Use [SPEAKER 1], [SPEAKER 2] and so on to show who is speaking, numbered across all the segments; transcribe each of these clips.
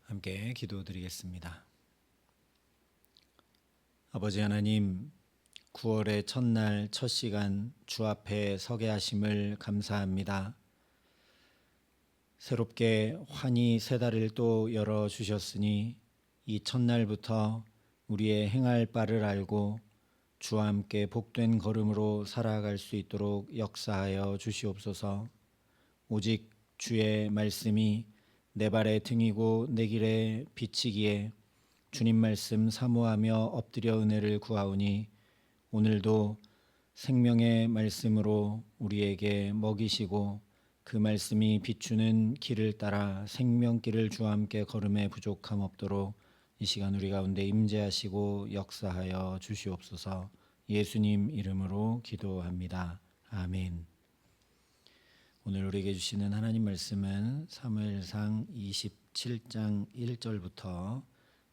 [SPEAKER 1] 함께 기도드리겠습니다. 아버지 하나님, 9월의 첫날 첫 시간 주 앞에 서게 하심을 감사합니다. 새롭게 환히 새 달을 또 열어주셨으니 이 첫날부터 우리의 행할 바를 알고 주와 함께 복된 걸음으로 살아갈 수 있도록 역사하여 주시옵소서. 오직 주의 말씀이 내 발의 등이고 내 길에 비치기에 주님 말씀 사모하며 엎드려 은혜를 구하오니 오늘도 생명의 말씀으로 우리에게 먹이시고 그 말씀이 비추는 길을 따라 생명길을 주와 함께 걸음에 부족함 없도록 이 시간 우리 가운데 임재하시고 역사하여 주시옵소서. 예수님 이름으로 기도합니다. 아멘. 오늘 우리에게 주시는 하나님 말씀은 사무엘상 27장 1절부터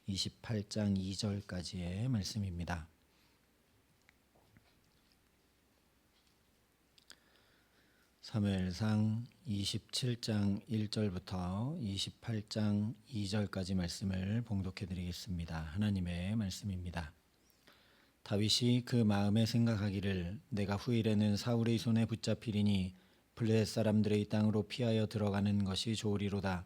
[SPEAKER 1] 28장 2절까지의 말씀입니다. 사무엘상 27장 1절부터 28장 2절까지 말씀을 봉독해 드리겠습니다. 하나님의 말씀입니다. 다윗이 그 마음에 생각하기를 내가 후일에는 사울의 손에 붙잡히리니 블레셋 사람들의 땅으로 피하여 들어가는 것이 좋으리로다.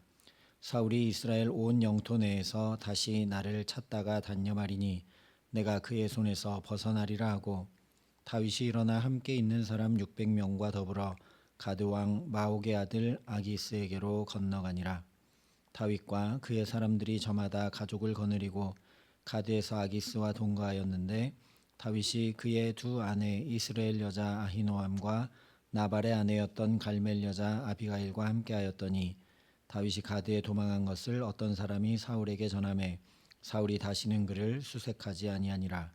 [SPEAKER 1] 사울이 이스라엘 온 영토 내에서 다시 나를 찾다가 단념하리니 내가 그의 손에서 벗어나리라 하고 다윗이 일어나 함께 있는 사람 600명과 더불어 가드 왕 마옥의 아들 아기스에게로 건너가니라. 다윗과 그의 사람들이 저마다 가족을 거느리고 가드에서 아기스와 동거하였는데 다윗이 그의 두 아내 이스라엘 여자 아히노암과 나발의 아내였던 갈멜 여자 아비가일과 함께하였더니 다윗이 가드에 도망한 것을 어떤 사람이 사울에게 전하매 사울이 다시는 그를 수색하지 아니하니라.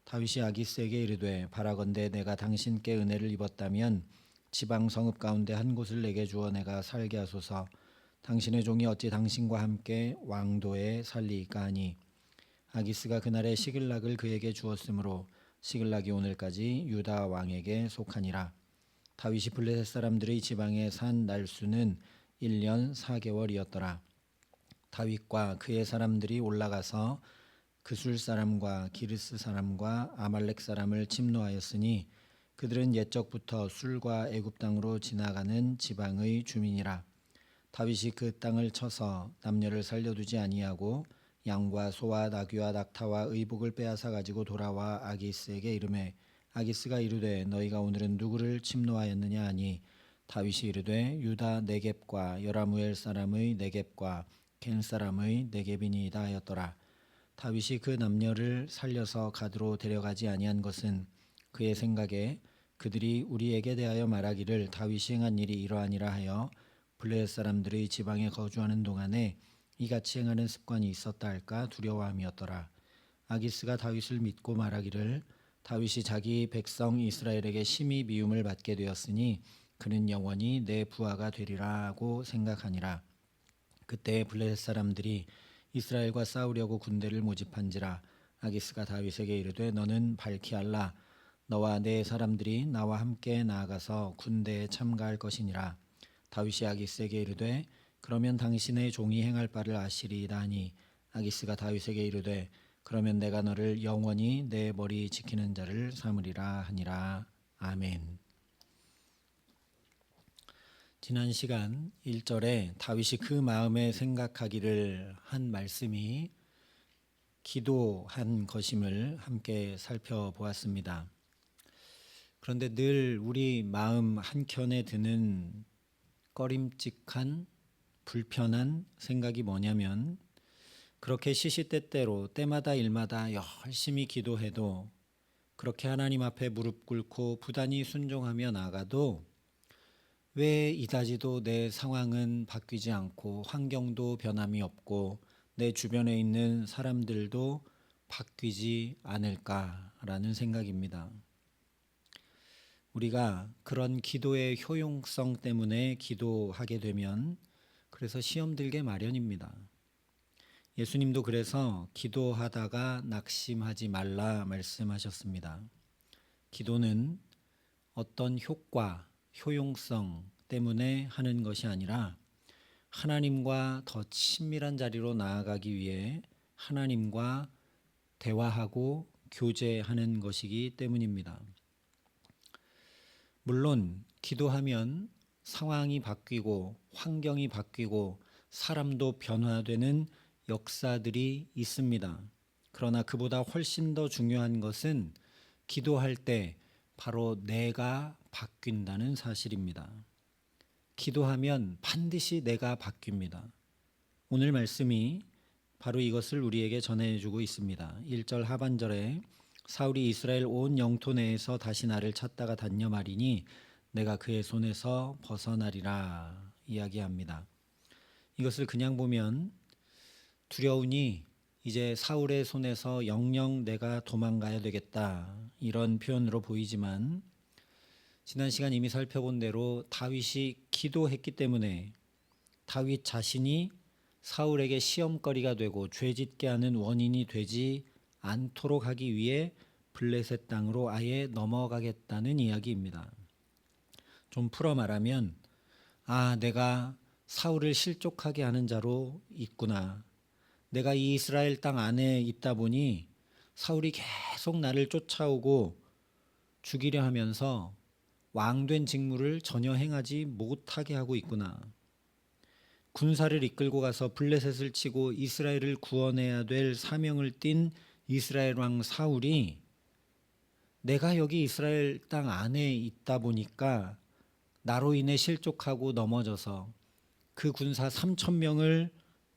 [SPEAKER 1] 다윗이 아기스에게 이르되 바라건대 내가 당신께 은혜를 입었다면 지방 성읍 가운데 한 곳을 내게 주어 내가 살게 하소서. 당신의 종이 어찌 당신과 함께 왕도에 살리이까 하니 아기스가 그날에 시글락을 그에게 주었으므로 시글락이 오늘까지 유다 왕에게 속하니라. 다윗이 블레셋 사람들의 지방에 산 날수는 1년 4개월이었더라. 다윗과 그의 사람들이 올라가서 그술 사람과 기르스 사람과 아말렉 사람을 침노하였으니 그들은 옛적부터 술과 애굽 땅으로 지나가는 지방의 주민이라. 다윗이 그 땅을 쳐서 남녀를 살려두지 아니하고 양과 소와 나귀와 낙타와 의복을 빼앗아 가지고 돌아와 아기스에게 이르매 아기스가 이르되 너희가 오늘은 누구를 침노하였느냐 하니 다윗이 이르되 유다 네겝과 여라무엘 사람의 네겝과 겐 사람의 네겝이니이다 하였더라. 다윗이 그 남녀를 살려서 가드로 데려가지 아니한 것은 그의 생각에 그들이 우리에게 대하여 말하기를 다윗이 행한 일이 이러하니라 하여 블레셋 사람들의 지방에 거주하는 동안에 이같이 행하는 습관이 있었다 할까 두려워함이었더라. 아기스가 다윗을 믿고 말하기를 다윗이 자기 백성 이스라엘에게 심히 미움을 받게 되었으니 그는 영원히 내 부하가 되리라 하고 생각하니라. 그때 블레셋 사람들이 이스라엘과 싸우려고 군대를 모집한지라. 아기스가 다윗에게 이르되 너는 밝히 알라. 너와 내 사람들이 나와 함께 나아가서 군대에 참가할 것이니라. 다윗이 아기스에게 이르되 그러면 당신의 종이 행할 바를 아시리이다 하니 아기스가 다윗에게 이르되 그러면 내가 너를 영원히 내 머리 지키는 자를 삼으리라 하니라. 아멘. 지난 시간 1절에 다윗이 그 마음에 생각하기를 한 말씀이 기도한 것임을 함께 살펴보았습니다. 그런데 늘 우리 마음 한켠에 드는 꺼림칙한 불편한 생각이 뭐냐면 그렇게 시시때때로 때마다 일마다 열심히 기도해도 그렇게 하나님 앞에 무릎 꿇고 부단히 순종하며 나가도 왜 이다지도 내 상황은 바뀌지 않고 환경도 변함이 없고 내 주변에 있는 사람들도 바뀌지 않을까라는 생각입니다. 우리가 그런 기도의 효용성 때문에 기도하게 되면 그래서 시험 들게 마련입니다. 예수님도 그래서 기도하다가 낙심하지 말라 말씀하셨습니다. 기도는 어떤 효과, 효용성 때문에 하는 것이 아니라 하나님과 더 친밀한 자리로 나아가기 위해 하나님과 대화하고 교제하는 것이기 때문입니다. 물론 기도하면 상황이 바뀌고 환경이 바뀌고 사람도 변화되는 역사들이 있습니다. 그러나 그보다 훨씬 더 중요한 것은 기도할 때 바로 내가 바뀐다는 사실입니다. 기도하면 반드시 내가 바뀝니다. 오늘 말씀이 바로 이것을 우리에게 전해주고 있습니다. 1절 하반절에 사울이 이스라엘 온 영토 내에서 다시 나를 찾다가 단념 하리니 내가 그의 손에서 벗어나리라 이야기합니다. 이것을 그냥 보면 두려우니 이제 사울의 손에서 영영 내가 도망가야 되겠다 이런 표현으로 보이지만 지난 시간 이미 살펴본 대로 다윗이 기도했기 때문에 다윗 자신이 사울에게 시험거리가 되고 죄짓게 하는 원인이 되지 않도록 하기 위해 블레셋 땅으로 아예 넘어가겠다는 이야기입니다. 좀 풀어 말하면 내가 사울을 실족하게 하는 자로 있구나. 내가 이 이스라엘 땅 안에 있다 보니 사울이 계속 나를 쫓아오고 죽이려 하면서 왕된 직무를 전혀 행하지 못하게 하고 있구나. 군사를 이끌고 가서 블레셋을 치고 이스라엘을 구원해야 될 사명을 띤 이스라엘 왕 사울이 내가 여기 이스라엘 땅 안에 있다 보니까 나로 인해 실족하고 넘어져서 그 군사 3,000명을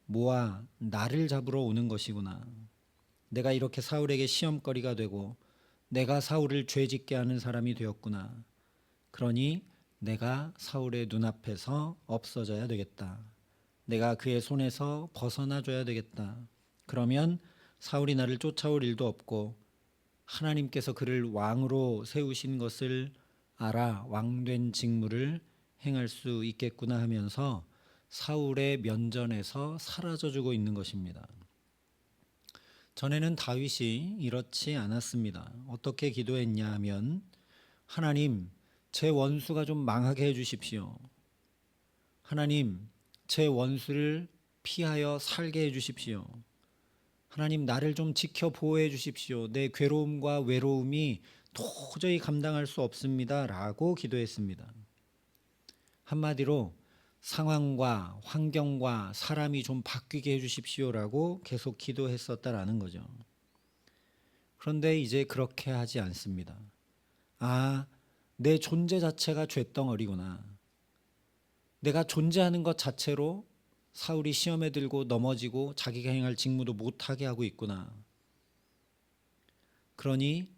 [SPEAKER 1] 모아 나를 잡으러 오는 것이구나. 내가 이렇게 사울에게 시험거리가 되고 내가 사울을 죄짓게 하는 사람이 되었구나. 그러니 내가 사울의 눈앞에서 없어져야 되겠다. 내가 그의 손에서 벗어나줘야 되겠다. 그러면 사울이 나를 쫓아올 일도 없고 하나님께서 그를 왕으로 세우신 것을 알아 왕된 직무를 행할 수 있겠구나 하면서 사울의 면전에서 사라져주고 있는 것입니다. 전에는 다윗이 이렇지 않았습니다. 어떻게 기도했냐 하면 하나님, 제 원수가 좀 망하게 해주십시오. 하나님, 제 원수를 피하여 살게 해주십시오. 하나님, 나를 좀 지켜 보호해 주십시오. 내 괴로움과 외로움이 도저히 감당할 수 없습니다. 라고 기도했습니다. 한마디로 상황과 환경과 사람이 좀 바뀌게 해주십시오라고 계속 기도했었다라는 거죠. 그런데 이제 그렇게 하지 않습니다. 내 존재 자체가 쇳덩어리구나. 내가 존재하는 것 자체로 사울이 시험에 들고 넘어지고 자기가 행할 직무도 못하게 하고 있구나. 그러니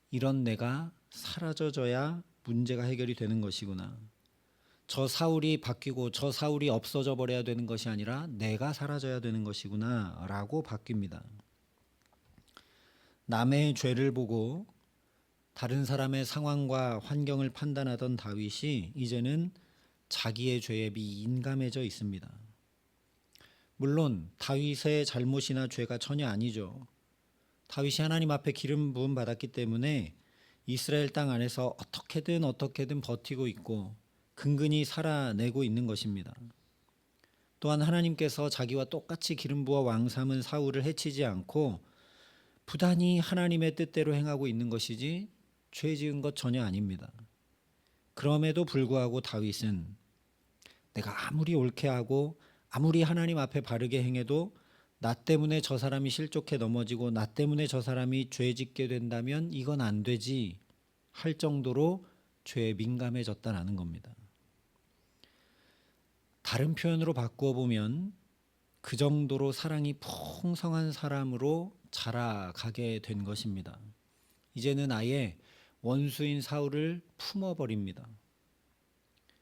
[SPEAKER 1] 이런 내가 사라져줘야 문제가 해결이 되는 것이구나. 저 사울이 바뀌고 저 사울이 없어져 버려야 되는 것이 아니라 내가 사라져야 되는 것이구나 라고 바뀝니다. 남의 죄를 보고 다른 사람의 상황과 환경을 판단하던 다윗이 이제는 자기의 죄에 민감해져 있습니다. 물론 다윗의 잘못이나 죄가 전혀 아니죠. 다윗이 하나님 앞에 기름 부음 받았기 때문에 이스라엘 땅 안에서 어떻게든 버티고 있고 근근히 살아내고 있는 것입니다. 또한 하나님께서 자기와 똑같이 기름 부어 왕 삼은 사울을 해치지 않고 부단히 하나님의 뜻대로 행하고 있는 것이지 죄 지은 것 전혀 아닙니다. 그럼에도 불구하고 다윗은 내가 아무리 옳게 하고 아무리 하나님 앞에 바르게 행해도 나 때문에 저 사람이 실족해 넘어지고 나 때문에 저 사람이 죄 짓게 된다면 이건 안 되지 할 정도로 죄에 민감해졌다는 겁니다. 다른 표현으로 바꾸어 보면 그 정도로 사랑이 풍성한 사람으로 자라가게 된 것입니다. 이제는 아예 원수인 사울을 품어버립니다.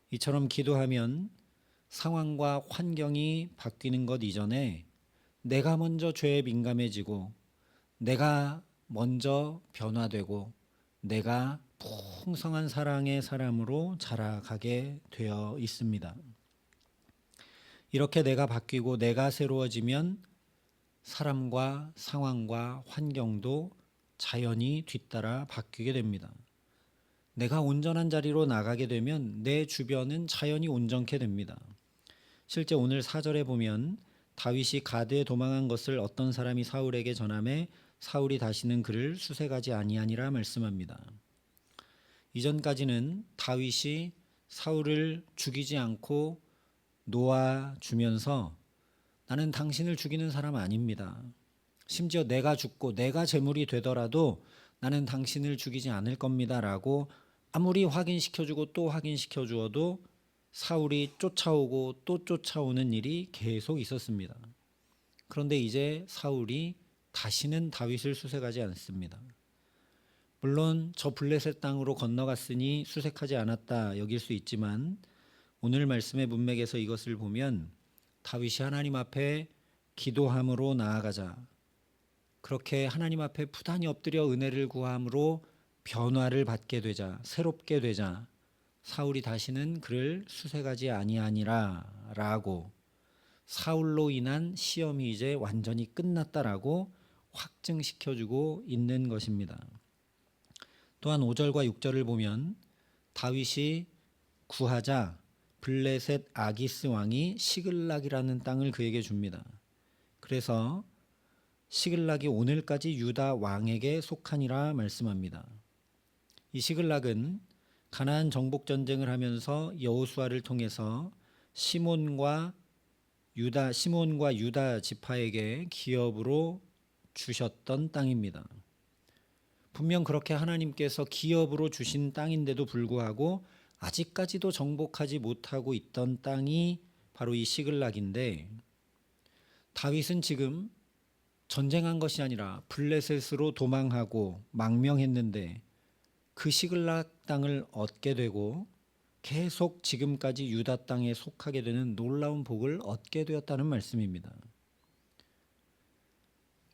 [SPEAKER 1] 이처럼 기도하면 상황과 환경이 바뀌는 것 이전에 내가 먼저 죄에 민감해지고 내가 먼저 변화되고 내가 풍성한 사랑의 사람으로 자라가게 되어 있습니다. 이렇게 내가 바뀌고 내가 새로워지면 사람과 상황과 환경도 자연히 뒤따라 바뀌게 됩니다. 내가 온전한 자리로 나가게 되면 내 주변은 자연히 온전케 됩니다. 실제 오늘 4절에 보면 다윗이 가드에 도망한 것을 어떤 사람이 사울에게 전하매 사울이 다시는 그를 수색하지 아니하니라 말씀합니다. 이전까지는 다윗이 사울을 죽이지 않고 놓아주면서 나는 당신을 죽이는 사람 아닙니다. 심지어 내가 죽고 내가 제물이 되더라도 나는 당신을 죽이지 않을 겁니다 라고 아무리 확인시켜주고 또 확인시켜주어도 사울이 쫓아오고 또 쫓아오는 일이 계속 있었습니다. 그런데 이제 사울이 다시는 다윗을 수색하지 않습니다. 물론 저 블레셋 땅으로 건너갔으니 수색하지 않았다 여길 수 있지만 오늘 말씀의 문맥에서 이것을 보면 다윗이 하나님 앞에 기도함으로 나아가자, 그렇게 하나님 앞에 부단히 엎드려 은혜를 구함으로 변화를 받게 되자, 새롭게 되자 사울이 다시는 그를 수색하지 아니하니라 라고, 사울로 인한 시험이 이제 완전히 끝났다라고 확증시켜주고 있는 것입니다. 또한 5절과 6절을 보면 다윗이 구하자 블레셋 아기스 왕이 시글락이라는 땅을 그에게 줍니다. 그래서 시글락이 오늘까지 유다 왕에게 속하니라 말씀합니다. 이 시글락은 가나안 정복 전쟁을 하면서 여호수아를 통해서 시몬과 유다 지파에게 기업으로 주셨던 땅입니다. 분명 그렇게 하나님께서 기업으로 주신 땅인데도 불구하고 아직까지도 정복하지 못하고 있던 땅이 바로 이 시글락인데, 다윗은 지금 전쟁한 것이 아니라 블레셋으로 도망하고 망명했는데 그 시글락 땅을 얻게 되고 계속 지금까지 유다 땅에 속하게 되는 놀라운 복을 얻게 되었다는 말씀입니다.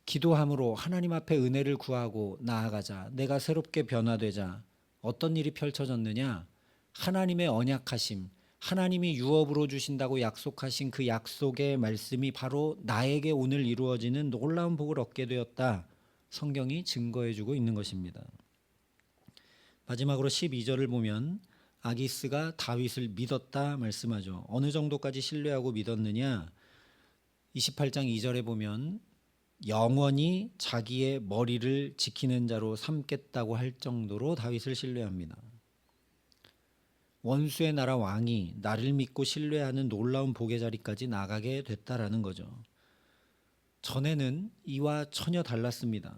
[SPEAKER 1] 기도함으로 하나님 앞에 은혜를 구하고 나아가자, 내가 새롭게 변화되자 어떤 일이 펼쳐졌느냐? 하나님의 언약하심, 하나님이 유업으로 주신다고 약속하신 그 약속의 말씀이 바로 나에게 오늘 이루어지는 놀라운 복을 얻게 되었다. 성경이 증거해주고 있는 것입니다. 마지막으로 12절을 보면 아기스가 다윗을 믿었다 말씀하죠. 어느 정도까지 신뢰하고 믿었느냐? 28장 2절에 보면 영원히 자기의 머리를 지키는 자로 삼겠다고 할 정도로 다윗을 신뢰합니다. 원수의 나라 왕이 나를 믿고 신뢰하는 놀라운 복의 자리까지 나가게 됐다라는 거죠. 전에는 이와 전혀 달랐습니다.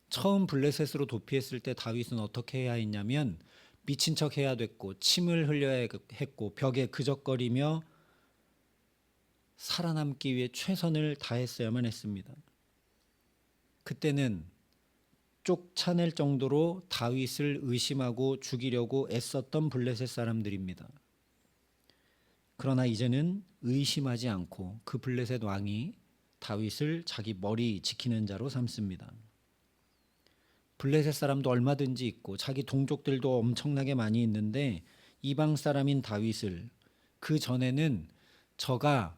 [SPEAKER 1] 처음 블레셋으로 도피했을 때 다윗은 어떻게 해야 했냐면 미친 척 해야 됐고 침을 흘려야 했고 벽에 그적거리며 살아남기 위해 최선을 다했어야만 했습니다. 그때는 쫓아낼 정도로 다윗을 의심하고 죽이려고 애썼던 블레셋 사람들입니다. 그러나 이제는 의심하지 않고 그 블레셋 왕이 다윗을 자기 머리 지키는 자로 삼습니다. 블레셋 사람도 얼마든지 있고 자기 동족들도 엄청나게 많이 있는데 이방 사람인 다윗을, 그 전에는 저가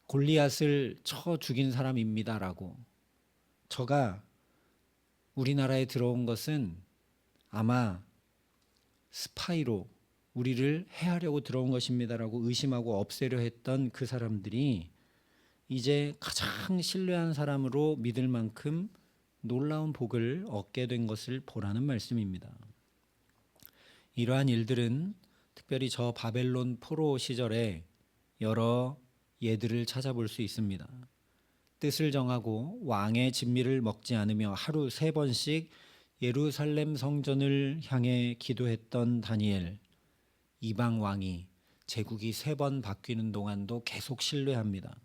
[SPEAKER 1] 골리앗을 쳐 죽인 사람입니다라고, 저가 우리나라에 들어온 것은 아마 스파이로 우리를 해하려고 들어온 것입니다라고 의심하고 없애려 했던 그 사람들이 이제 가장 신뢰한 사람으로 믿을 만큼 놀라운 복을 얻게 된 것을 보라는 말씀입니다. 이러한 일들은 특별히 저 바벨론 포로 시절에 여러 예들을 찾아볼 수 있습니다. 뜻을 정하고 왕의 진미를 먹지 않으며 하루 3번씩 예루살렘 성전을 향해 기도했던 다니엘, 이방 왕이 제국이 3번 바뀌는 동안도 계속 신뢰합니다.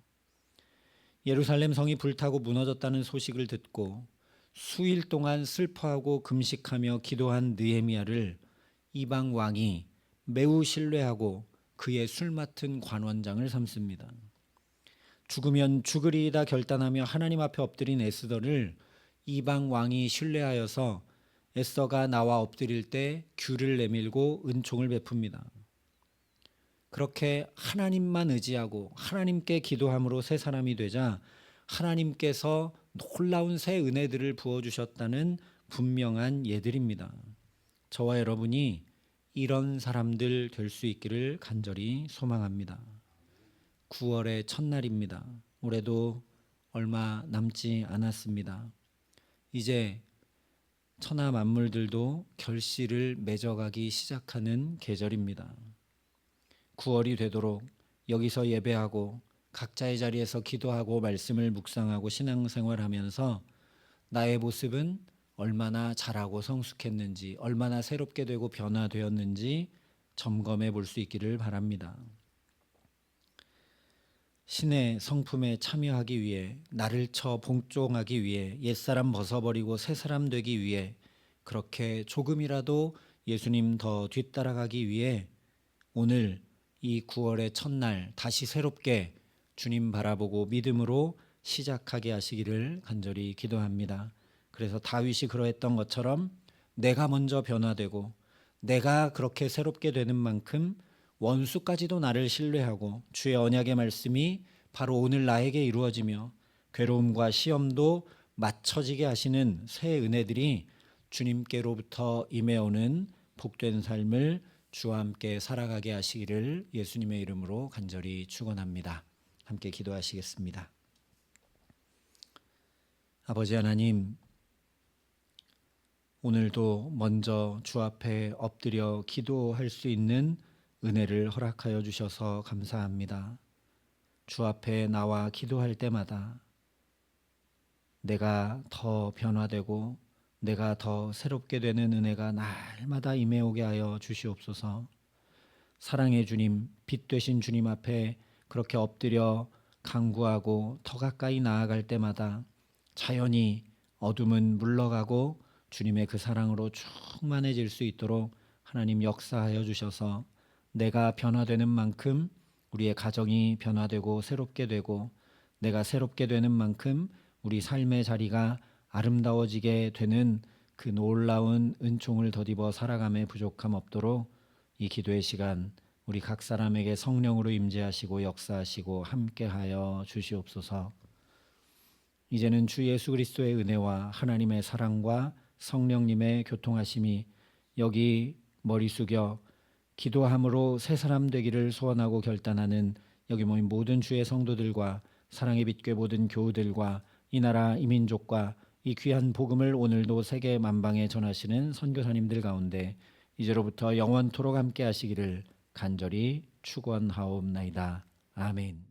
[SPEAKER 1] 예루살렘 성이 불타고 무너졌다는 소식을 듣고 수일 동안 슬퍼하고 금식하며 기도한 느헤미야를 이방 왕이 매우 신뢰하고 그의 술 맡은 관원장을 삼습니다. 죽으면 죽으리이다 결단하며 하나님 앞에 엎드린 에스더를 이방 왕이 신뢰하여서 에스더가 나와 엎드릴 때 귤을 내밀고 은총을 베풉니다. 그렇게 하나님만 의지하고 하나님께 기도함으로 새 사람이 되자 하나님께서 놀라운 새 은혜들을 부어주셨다는 분명한 예들입니다. 저와 여러분이 이런 사람들 될 수 있기를 간절히 소망합니다. 9월의 첫날입니다. 올해도 얼마 남지 않았습니다. 이제 천하 만물들도 결실을 맺어가기 시작하는 계절입니다. 9월이 되도록 여기서 예배하고 각자의 자리에서 기도하고 말씀을 묵상하고 신앙생활하면서 나의 모습은 얼마나 자라고 성숙했는지, 얼마나 새롭게 되고 변화되었는지 점검해 볼 수 있기를 바랍니다. 신의 성품에 참여하기 위해, 나를 쳐 복종하기 위해, 옛사람 벗어버리고 새사람 되기 위해, 그렇게 조금이라도 예수님 더 뒤따라가기 위해 오늘 이 9월의 첫날 다시 새롭게 주님 바라보고 믿음으로 시작하게 하시기를 간절히 기도합니다. 그래서 다윗이 그러했던 것처럼 내가 먼저 변화되고 내가 그렇게 새롭게 되는 만큼 원수까지도 나를 신뢰하고 주의 언약의 말씀이 바로 오늘 나에게 이루어지며 괴로움과 시험도 맞춰지게 하시는 새 은혜들이 주님께로부터 임해오는 복된 삶을 주와 함께 살아가게 하시기를 예수님의 이름으로 간절히 축원합니다. 함께 기도하시겠습니다. 아버지 하나님, 오늘도 먼저 주 앞에 엎드려 기도할 수 있는 은혜를 허락하여 주셔서 감사합니다. 주 앞에 나와 기도할 때마다 내가 더 변화되고 내가 더 새롭게 되는 은혜가 날마다 임해오게 하여 주시옵소서. 사랑의 주님, 빛 되신 주님 앞에 그렇게 엎드려 간구하고 더 가까이 나아갈 때마다 자연히 어둠은 물러가고 주님의 그 사랑으로 충만해질 수 있도록 하나님 역사하여 주셔서 내가 변화되는 만큼 우리의 가정이 변화되고 새롭게 되고 내가 새롭게 되는 만큼 우리 삶의 자리가 아름다워지게 되는 그 놀라운 은총을 덧입어 살아감에 부족함 없도록 이 기도의 시간 우리 각 사람에게 성령으로 임재하시고 역사하시고 함께하여 주시옵소서. 이제는 주 예수 그리스도의 은혜와 하나님의 사랑과 성령님의 교통하심이 여기 머리 숙여 기도함으로 새 사람 되기를 소원하고 결단하는 여기 모인 모든 주의 성도들과 사랑의 빛교회 모든 교우들과 이 나라 이 민족과 이 귀한 복음을 오늘도 세계 만방에 전하시는 선교사님들 가운데 이제로부터 영원토록 함께 하시기를 간절히 축원하옵나이다. 아멘.